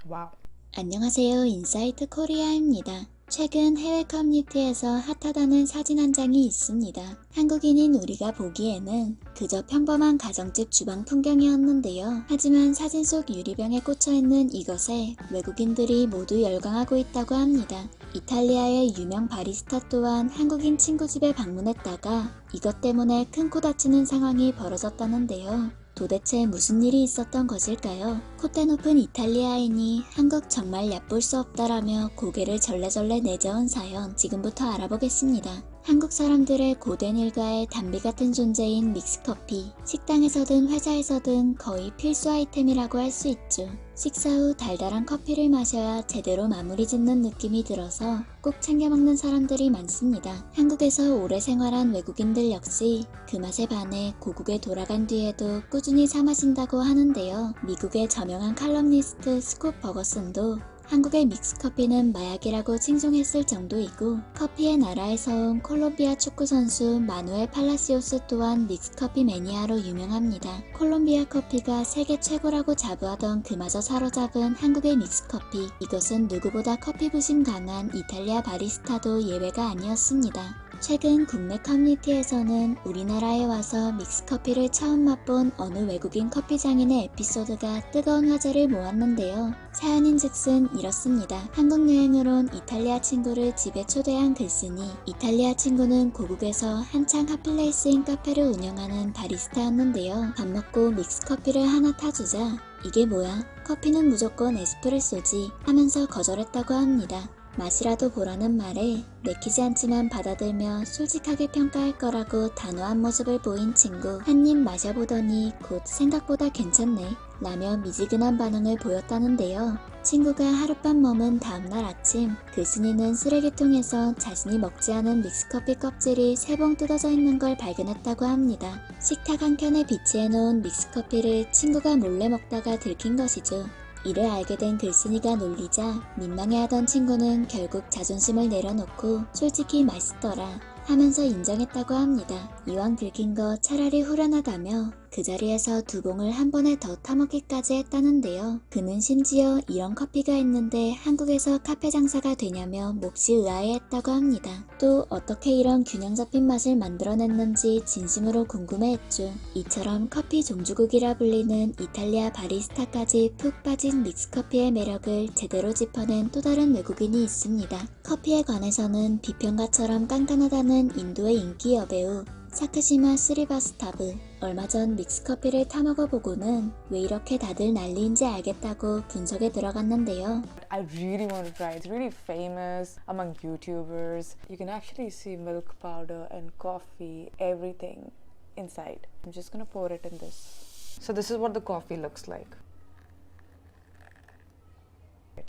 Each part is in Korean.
와우. 안녕하세요. 인사이트 코리아입니다. 최근 해외 커뮤니티에서 핫하다는 사진 한 장이 있습니다. 한국인인 우리가 보기에는 그저 평범한 가정집 주방 풍경이었는데요. 하지만 사진 속 유리병에 꽂혀있는 이것에 외국인들이 모두 열광하고 있다고 합니다. 이탈리아의 유명 바리스타 또한 한국인 친구 집에 방문했다가 이것 때문에 큰 코 다치는 상황이 벌어졌다는데요. 도대체 무슨 일이 있었던 것일까요? 콧대 높은 이탈리아인이 한국 정말 얕볼 수 없다라며 고개를 절레절레 내저은 사연 지금부터 알아보겠습니다. 한국 사람들의 고된 일과의 단비 같은 존재인 믹스커피. 식당에서든 회사에서든 거의 필수 아이템이라고 할 수 있죠. 식사 후 달달한 커피를 마셔야 제대로 마무리 짓는 느낌이 들어서 꼭 챙겨 먹는 사람들이 많습니다. 한국에서 오래 생활한 외국인들 역시 그 맛에 반해 고국에 돌아간 뒤에도 꾸준히 사 마신다고 하는데요. 미국의 저명한 칼럼니스트 스콧 버거슨도 한국의 믹스커피는 마약이라고 칭송했을 정도이고, 커피의 나라에서 온 콜롬비아 축구선수 마누엘 팔라시오스 또한 믹스커피 매니아로 유명합니다. 콜롬비아 커피가 세계 최고라고 자부하던 그마저 사로잡은 한국의 믹스커피. 이것은 누구보다 커피 부심 강한 이탈리아 바리스타도 예외가 아니었습니다. 최근 국내 커뮤니티에서는 우리나라에 와서 믹스커피를 처음 맛본 어느 외국인 커피 장인의 에피소드가 뜨거운 화제를 모았는데요. 사연인즉슨 이렇습니다. 한국 여행을 온 이탈리아 친구를 집에 초대한 글쓴이. 이탈리아 친구는 고국에서 한창 핫플레이스인 카페를 운영하는 바리스타였는데요. 밥 먹고 믹스커피를 하나 타주자 이게 뭐야? 커피는 무조건 에스프레소지 하면서 거절했다고 합니다. 맛이라도 보라는 말에 내키지 않지만 받아들며 솔직하게 평가할 거라고 단호한 모습을 보인 친구. 한 입 마셔보더니 곧 생각보다 괜찮네 라며 미지근한 반응을 보였다는데요. 친구가 하룻밤 머문 다음날 아침 글쓴이는 쓰레기통에서 자신이 먹지 않은 믹스커피 껍질이 3봉 뜯어져 있는 걸 발견했다고 합니다. 식탁 한 켠에 비치해놓은 믹스커피를 친구가 몰래 먹다가 들킨 것이죠. 이를 알게 된 글쓴이가 놀리자 민망해하던 친구는 결국 자존심을 내려놓고 솔직히 맛있더라 하면서 인정했다고 합니다. 이왕 들킨 거 차라리 후련하다며 그 자리에서 2봉을 한 번에 더 타먹기까지 했다는데요. 그는 심지어 이런 커피가 있는데 한국에서 카페 장사가 되냐며 몹시 의아해했다고 합니다. 또 어떻게 이런 균형 잡힌 맛을 만들어냈는지 진심으로 궁금해했죠. 이처럼 커피 종주국이라 불리는 이탈리아 바리스타까지 푹 빠진 믹스커피의 매력을 제대로 짚어낸 또 다른 외국인이 있습니다. 커피에 관해서는 비평가처럼 깐깐하다는 인도의 인기 여배우 사크시마 스리바스타브. 얼마 전 믹스커피를 타먹어보고는 왜 이렇게 다들 난리인지 알겠다고 분석에 들어갔는데요. I really want to try. It's really famous among YouTubers. You can actually see milk powder and coffee, everything inside. I'm just gonna pour it in this. So this is what the coffee looks like.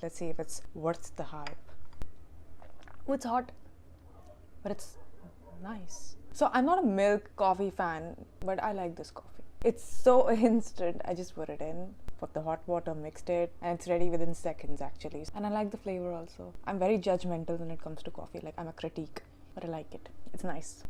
Let's see if it's worth the hype. Oh, it's hot, but it's nice. So I'm not a milk coffee fan, but I like this coffee. It's so instant. I just put it in, put the hot water, mixed it, and it's ready within seconds actually. And I like the flavor also. I'm very judgmental when it comes to coffee. Like, I'm a critique, but I like it. It's nice.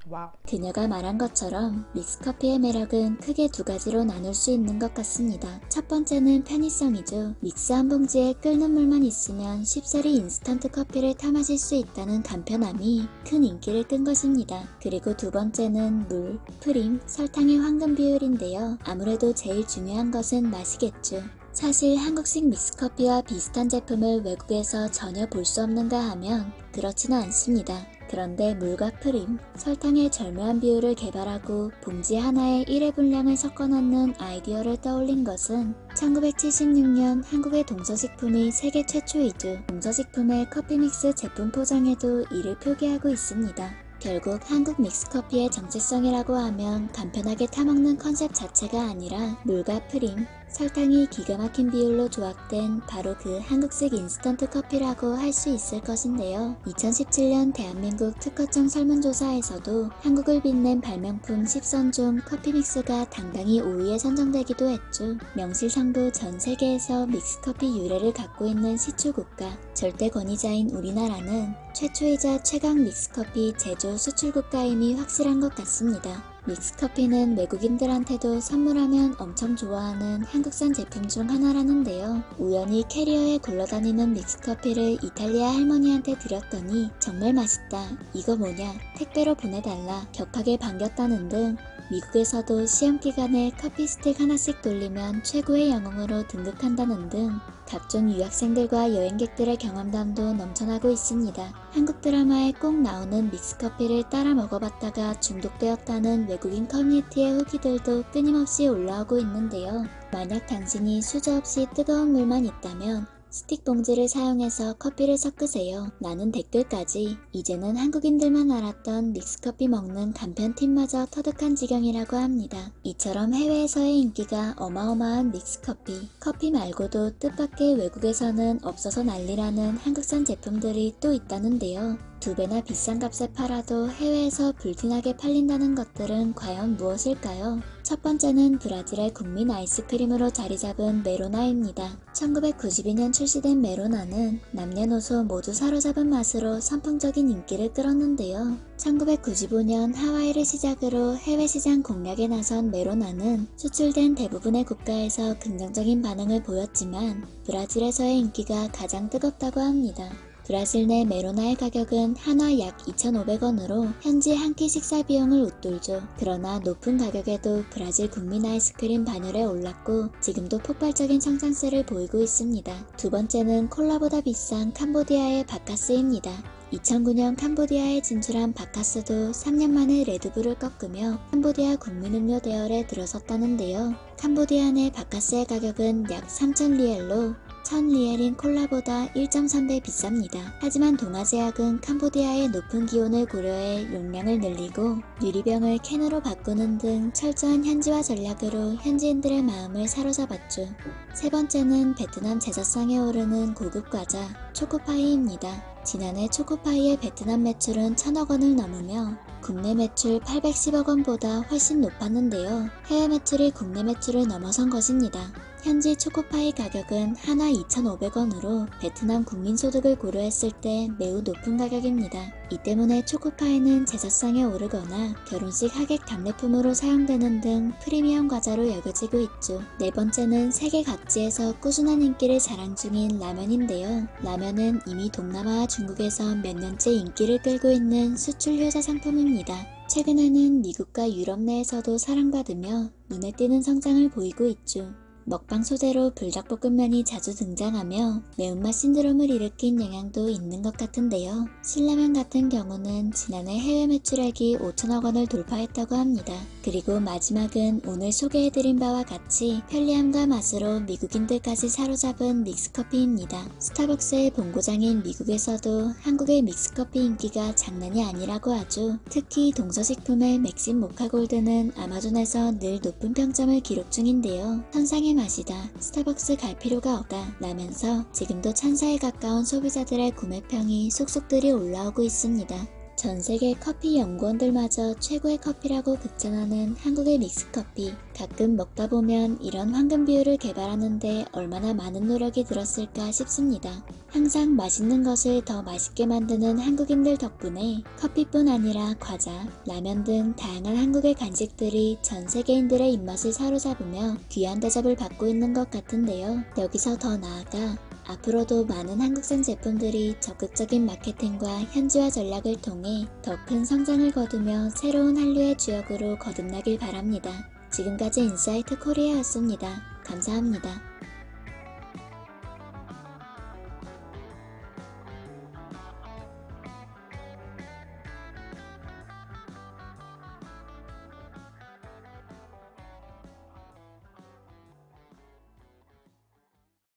와우. 그녀가 말한 것처럼 믹스커피의 매력은 크게 2가지로 나눌 수 있는 것 같습니다. 첫 번째는 편의성이죠. 믹스 한 봉지에 끓는 물만 있으면 쉽사리 인스턴트 커피를 타 마실 수 있다는 간편함이 큰 인기를 끈 것입니다. 그리고 2번째는 물, 프림, 설탕의 황금 비율인데요. 아무래도 제일 중요한 것은 맛이겠죠. 사실 한국식 믹스커피와 비슷한 제품을 외국에서 전혀 볼 수 없는가 하면 그렇지는 않습니다. 그런데 물과 프림, 설탕의 절묘한 비율을 개발하고 봉지 하나에 1회 분량을 섞어 넣는 아이디어를 떠올린 것은 1976년 한국의 동서식품이 세계 최초이죠. 동서식품의 커피 믹스 제품 포장에도 이를 표기하고 있습니다. 결국 한국 믹스커피의 정체성이라고 하면 간편하게 타먹는 컨셉 자체가 아니라 물과 프림, 설탕이 기가 막힌 비율로 조합된 바로 그 한국식 인스턴트 커피라고 할 수 있을 것인데요. 2017년 대한민국 특허청 설문조사에서도 한국을 빛낸 발명품 10선 중 커피 믹스가 당당히 5위에 선정되기도 했죠. 명실상부 전 세계에서 믹스커피 유래를 갖고 있는 시초국가, 절대 권위자인 우리나라는 최초이자 최강 믹스커피 제조 수출국가임이 확실한 것 같습니다. 믹스커피는 외국인들한테도 선물하면 엄청 좋아하는 한국산 제품 중 하나라는데요. 우연히 캐리어에 굴러다니는 믹스커피를 이탈리아 할머니한테 드렸더니 정말 맛있다, 이거 뭐냐, 택배로 보내달라, 격하게 반겼다는 등 미국에서도 시험 기간에 커피 스틱 하나씩 돌리면 최고의 영웅으로 등극한다는 등 각종 유학생들과 여행객들의 경험담도 넘쳐나고 있습니다. 한국 드라마에 꼭 나오는 믹스커피를 따라 먹어봤다가 중독되었다는 외국인 커뮤니티의 후기들도 끊임없이 올라오고 있는데요. 만약 당신이 수저 없이 뜨거운 물만 있다면 스틱 봉지를 사용해서 커피를 섞으세요. 라는 댓글까지. 이제는 한국인들만 알았던 믹스커피 먹는 간편 팁마저 터득한 지경이라고 합니다. 이처럼 해외에서의 인기가 어마어마한 믹스커피. 커피 말고도 뜻밖의 외국에서는 없어서 난리라는 한국산 제품들이 또 있다는데요. 2배나 비싼 값에 팔아도 해외에서 불티나게 팔린다는 것들은 과연 무엇일까요? 첫 번째는 브라질의 국민 아이스크림으로 자리잡은 메로나입니다. 1992년 출시된 메로나는 남녀노소 모두 사로잡은 맛으로 선풍적인 인기를 끌었는데요. 1995년 하와이를 시작으로 해외 시장 공략에 나선 메로나는 수출된 대부분의 국가에서 긍정적인 반응을 보였지만 브라질에서의 인기가 가장 뜨겁다고 합니다. 브라질 내 메로나의 가격은 한화 약 2,500원으로 현지 한 끼 식사 비용을 웃돌죠. 그러나 높은 가격에도 브라질 국민 아이스크림 반열에 올랐고 지금도 폭발적인 성장세를 보이고 있습니다. 두 번째는 콜라보다 비싼 캄보디아의 바카스입니다. 2009년 캄보디아에 진출한 바카스도 3년 만에 레드불을 꺾으며 캄보디아 국민음료 대열에 들어섰다는데요. 캄보디아 내 바카스의 가격은 약 3,000리엘로 1,000리엘인 콜라보다 1.3배 비쌉니다. 하지만 동아제약은 캄보디아의 높은 기온을 고려해 용량을 늘리고 유리병을 캔으로 바꾸는 등 철저한 현지화 전략으로 현지인들의 마음을 사로잡았죠. 세 번째는 베트남 제사상에 오르는 고급 과자 초코파이입니다. 지난해 초코파이의 베트남 매출은 1,000억 원을 넘으며 국내 매출 810억 원보다 훨씬 높았는데요. 해외 매출이 국내 매출을 넘어선 것입니다. 현지 초코파이 가격은 한화 2,500원으로 베트남 국민소득을 고려했을 때 매우 높은 가격입니다. 이 때문에 초코파이는 제사상에 오르거나 결혼식 하객 답례품으로 사용되는 등 프리미엄 과자로 여겨지고 있죠. 네 번째는 세계 각지에서 꾸준한 인기를 자랑 중인 라면인데요. 라면은 이미 동남아와 중국에서 몇 년째 인기를 끌고 있는 수출 효자 상품입니다. 최근에는 미국과 유럽 내에서도 사랑받으며 눈에 띄는 성장을 보이고 있죠. 먹방 소재로 불닭볶음면이 자주 등장하며 매운맛 신드롬을 일으킨 영향도 있는 것 같은데요. 신라면 같은 경우는 지난해 해외 매출액이 5천억 원을 돌파했다고 합니다. 그리고 마지막은 오늘 소개해드린 바와 같이 편리함과 맛으로 미국인들까지 사로잡은 믹스커피입니다. 스타벅스의 본고장인 미국에서도 한국의 믹스커피 인기가 장난이 아니라고 하죠. 특히 동서식품의 맥심 모카골드는 아마존에서 늘 높은 평점을 기록 중인데요. 선상의 맛이다, 스타벅스 갈 필요가 없다 라면서 지금도 천사에 가까운 소비자들의 구매평이 속속들이 올라오고 있습니다. 전세계 커피 연구원들마저 최고의 커피라고 극찬하는 한국의 믹스커피. 가끔 먹다 보면 이런 황금 비율을 개발하는데 얼마나 많은 노력이 들었을까 싶습니다. 항상 맛있는 것을 더 맛있게 만드는 한국인들 덕분에 커피뿐 아니라 과자, 라면 등 다양한 한국의 간식들이 전 세계인들의 입맛을 사로잡으며 귀한 대접을 받고 있는 것 같은데요. 여기서 더 나아가 앞으로도 많은 한국산 제품들이 적극적인 마케팅과 현지화 전략을 통해 더 큰 성장을 거두며 새로운 한류의 주역으로 거듭나길 바랍니다. 지금까지 인사이트 코리아였습니다. 감사합니다.